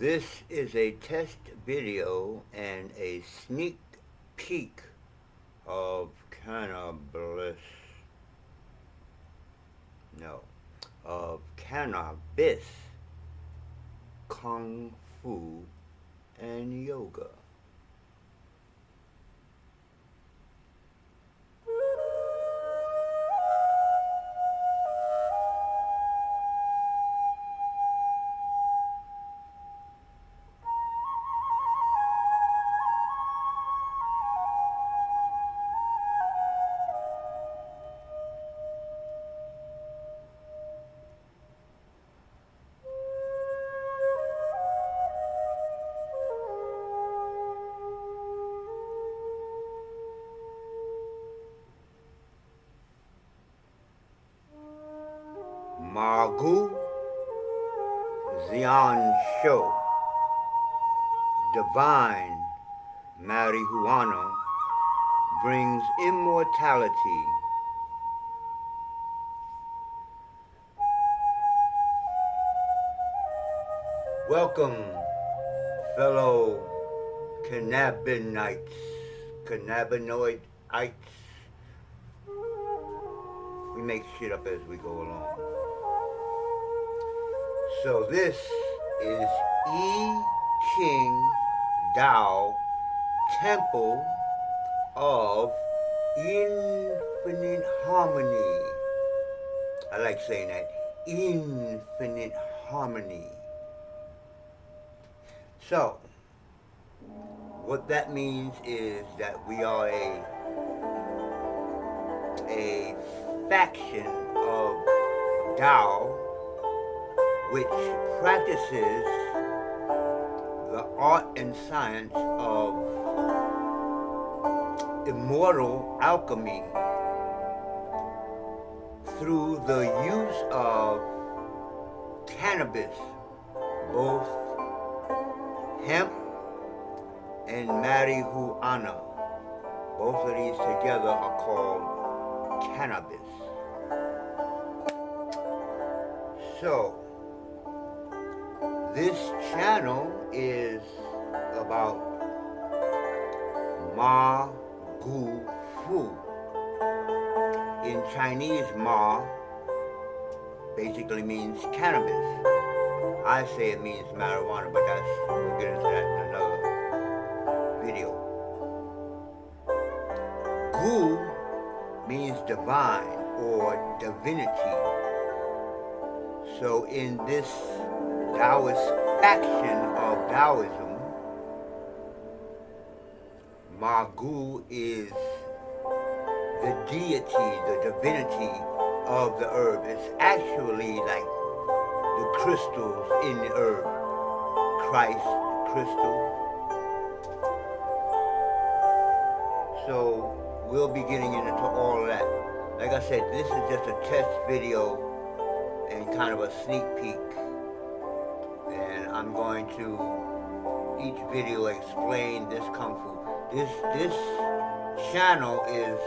This is a test video and a sneak peek of cannabis. No, of cannabis, kung fu, and yoga. Magu Zian Show, divine marijuana brings immortality. Welcome, fellow cannabinoids, cannabinoidites. We make shit up as we go along. So this is I-Ching Tao, Temple of Infinite Harmony. I like saying that. Infinite Harmony. So, what that means is that we are a faction of Tao which practices the art and science of immortal alchemy through the use of cannabis, both hemp and marijuana. Both of these together are called cannabis. So, this channel is about Ma Gu Fu. In Chinese, Ma basically means cannabis. I say it means marijuana, but we'll get into that in another video. Gu means divine or divinity. So in this Taoist faction of Taoism, Magu is the deity, the divinity of the herb. It's actually like the crystals in the herb. Christ crystal. So we'll be getting into all of that. Like I said, this is just a test video and kind of a sneak peek. And I'm going to each video explain this kung fu. This channel is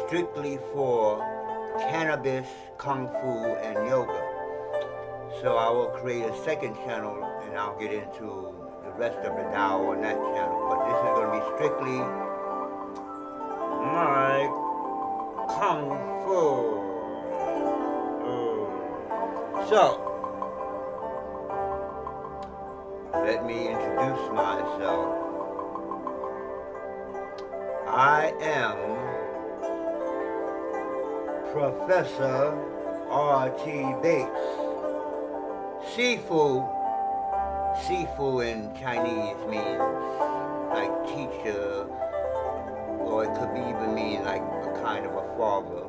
strictly for cannabis, kung fu, and yoga. So I will create a second channel and I'll get into the rest of the Tao on that channel. But this is going to be strictly my kung fu. So, let me introduce myself. I am Professor R.T. Bates. Sifu in Chinese means like teacher, or it could even mean like a kind of a father.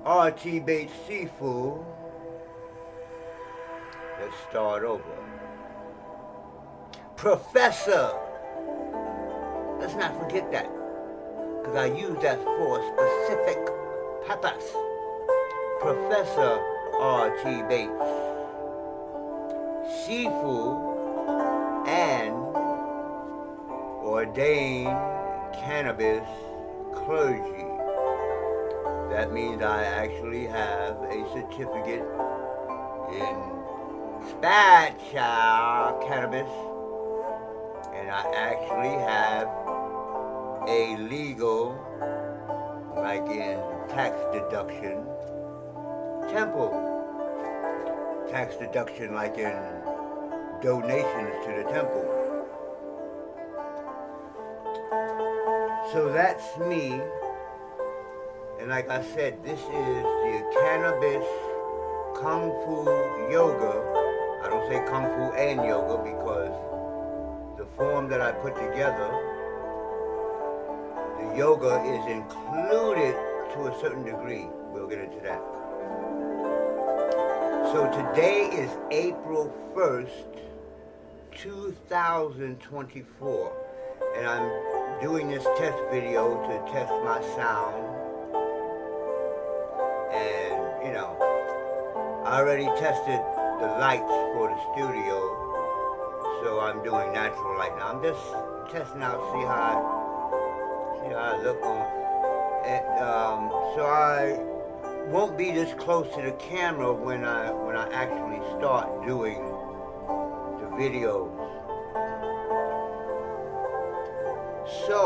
R.T. Bates Sifu. Let's start over. Professor. Let's not forget that, because I use that for a specific purpose. Professor R.T. Bates. Sifu and ordained cannabis clergy. That means I actually have a certificate in Spatch cannabis, and I actually have a legal, like in tax deduction, temple tax deduction, like in donations to the temple. So that's me, and like I said, this is the Cannabis Kung Fu Yoga. I don't say Kung Fu and Yoga because the form that I put together, the yoga is included to a certain degree. We'll get into that. So today is April 1st, 2024, and I'm doing this test video to test my sound. And, you know, I already tested the lights for the studio, so I'm doing natural light now. I'm just testing out, see how I look on. And, so I won't be this close to the camera when I actually start doing the videos. So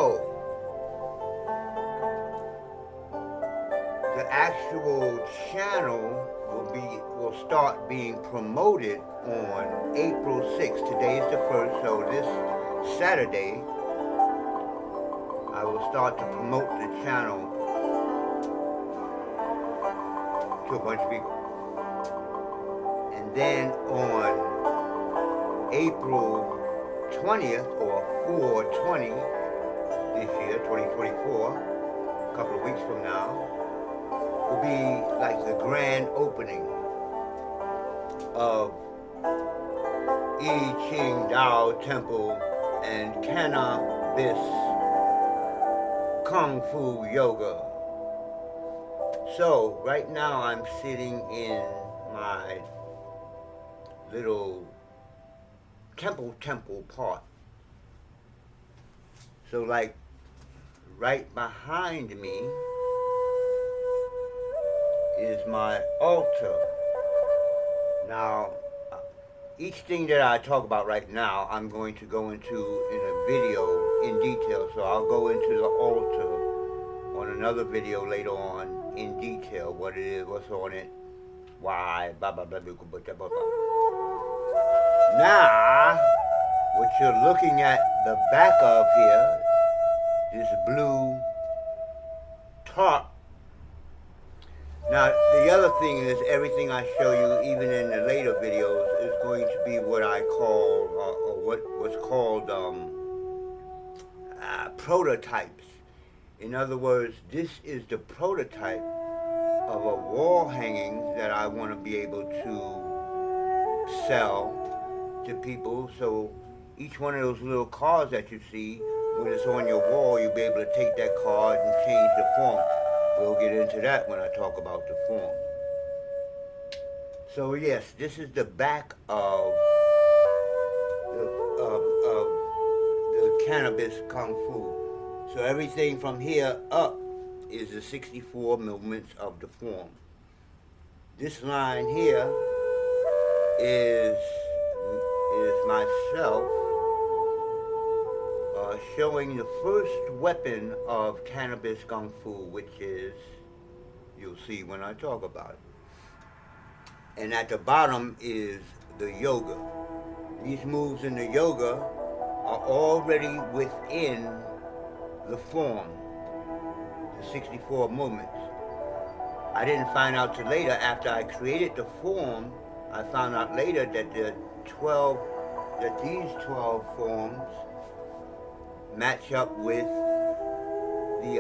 the actual channel will start being promoted on April 6th. Today is the 1st, so this Saturday I will start to promote the channel to a bunch of people. And then on April 20th or 4/20 this year, 2024, a couple of weeks from now, will be like the grand opening of I-Ching Dao Temple and Cannabis Kung Fu Yoga. So right now I'm sitting in my little temple part. So like right behind me is my altar. Now, each thing that I talk about right now, I'm going to go into in a video in detail. So I'll go into the altar on another video later on in detail, what it is, what's on it, why, blah, blah, blah, blah, blah, blah, blah. Now, what you're looking at the back of here, this blue top. Now, the other thing is everything I show you, even in the later videos, is going to be what I call, or what was called prototypes. In other words, this is the prototype of a wall hanging that I want to be able to sell to people. So each one of those little cards that you see, when it's on your wall, you'll be able to take that card and change the form. We'll get into that when I talk about the form. So yes, this is the back of the Cannabis Kung Fu. So everything from here up is the 64 movements of the form. This line here is myself showing the first weapon of Cannabis Kung Fu, which is, you'll see when I talk about it. And at the bottom is the yoga. These moves in the yoga are already within the form, the 64 movements. I didn't find out till later, after I created the form, I found out later that these 12 forms match up with the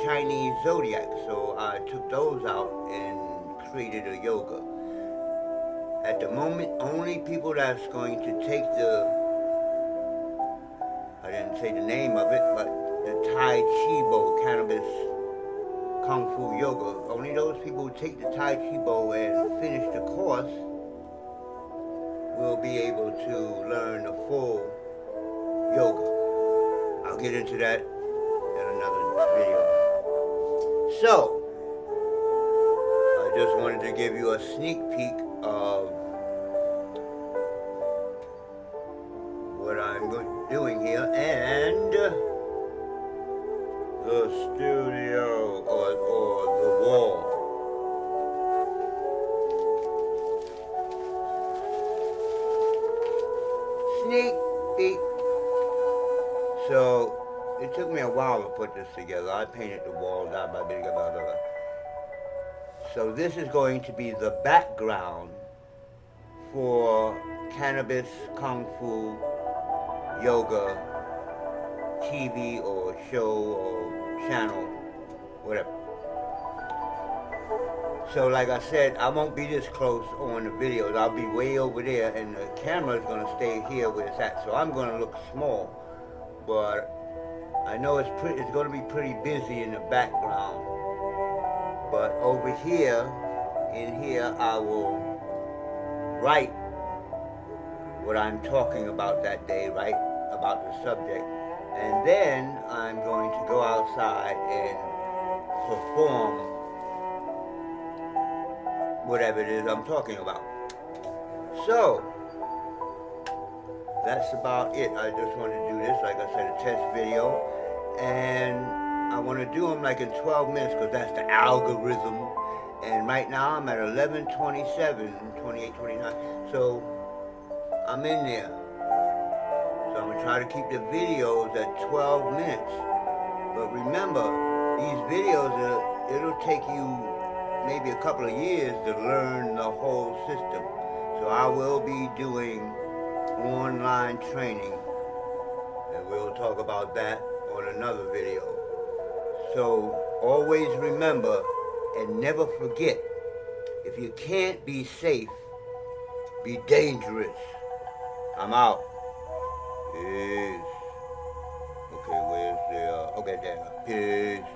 Chinese zodiac. So I took those out and created a yoga. At the moment, only people that's going to take I didn't say the name of it, but the Tai Chi Bo, Cannabis Kung Fu Yoga, only those people who take the Tai Chi Bo and finish the course will be able to learn the full yoga. I'll get into that in another video. So, I just wanted to give you a sneak peek of what I'm doing here, and the studio or the wall. Sneak peek. So it took me a while to put this together. I painted the walls out by blah, blah, blah, blah. So this is going to be the background for Cannabis, Kung Fu, Yoga, TV or show or channel, whatever. So like I said, I won't be this close on the videos. I'll be way over there and the camera is going to stay here where it's at. So I'm going to look small, but I know it's going to be pretty busy in the background. But over here, in here, I will write what I'm talking about that day, right? About the subject. And then I'm going to go outside and perform whatever it is I'm talking about. So, that's about it. I just want to do this, like I said, a test video. And I want to do them like in 12 minutes because that's the algorithm. And right now I'm at 11:27, 28, 29. So I'm in there. So I'm going to try to keep the videos at 12 minutes. But remember, these videos, it'll take you maybe a couple of years to learn the whole system. So I will be doing online training. And we'll talk about that on another video. So always remember and never forget, if you can't be safe, be dangerous. I'm out. Peace. Okay, where's the, okay, there. Peace.